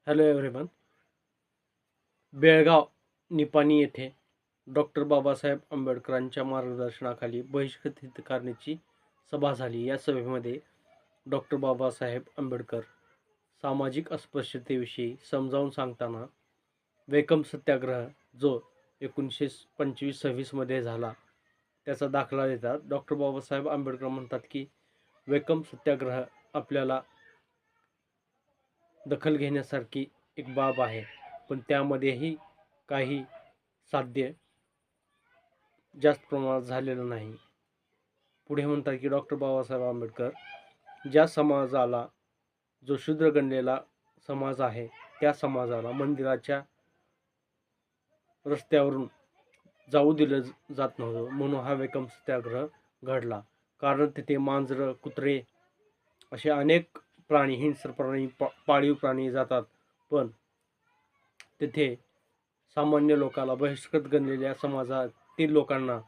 Hello everyone. Belgaum Nipani येथे doctor Babasaheb आंबेडकरांच्या मार्गदर्शनाखाली बहिष्कृत हितकारणीची सभा झाली. या सभेमध्ये डॉक्टर बाबासाहेब आंबेडकर सामाजिक अस्पृश्यतेविषयी समजावून सांगताना वेकम सत्याग्रह जो 1925-26 झाला त्याचा दाखला देतात. डॉक्टर बाबासाहेब आंबेडकर म्हणतात की वेकम सत्याग्रह आपल्याला दखल घेण्यासारखी एक बाब आहे, पण त्यामध्येही काही साध्य जास्त प्रमाणात झालेलं नाही. पुढे म्हणतात की डॉक्टर बाबासाहेब आंबेडकर ज्या समाजाला, जो शूद्र गणलेला समाज आहे, त्या समाजाला मंदिराच्या रस्त्यावरून जाऊ दिलं जात नव्हतं, म्हणून हा वेकम सत्याग्रह घडला. कारण तिथे मांजरं, कुत्रे असे अनेक प्राणी, हिंस्र प्राणी, पाळीव प्राणी जातात, पण तिथे सामान्य लोकाला, बहिष्कृत गणलेल्या समाजातील लोकांना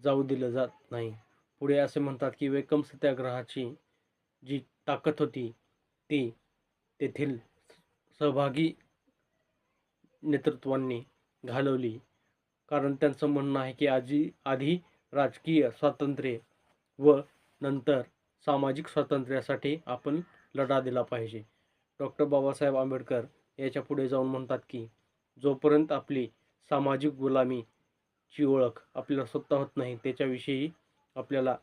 जाऊ दिलं जात नाही. पुढे असे म्हणतात की वेकम सत्याग्रहाची जी ताकद होती ती तेथील सहभागी नेतृत्वांनी घालवली. कारण त्यांचं म्हणणं आहे की आधी राजकीय स्वातंत्र्य व नंतर सामाजिक स्वातंत्र्यासाठी आपण लढा दिला पाहिजे. डॉक्टर बाबासाहेब आंबेडकर याच्या पुढे जाऊन म्हणतात की जोपर्यंत आपली सामाजिक गुलामीची ओळख आपल्याला स्वतः होत नाही, त्याच्याविषयी आपल्याला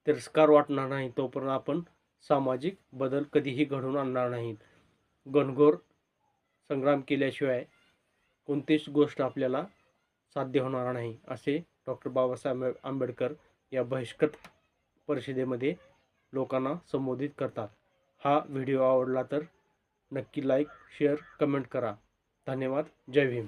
तिरस्कार वाटणार नाही, तोपर्यंत आपण सामाजिक बदल कधीही घडवून आणणार नाहीत. घनघोर संग्राम केल्याशिवाय कोणतीच गोष्ट आपल्याला साध्य होणार नाही, असे डॉक्टर बाबासाहेब आंबेडकर या बहिष्कृत परिषदेमध्ये लोकांना संबोधित करतात. हा व्हिडिओ आवडला तर नक्की लाईक, शेअर, कमेंट करा. धन्यवाद. जय भीम.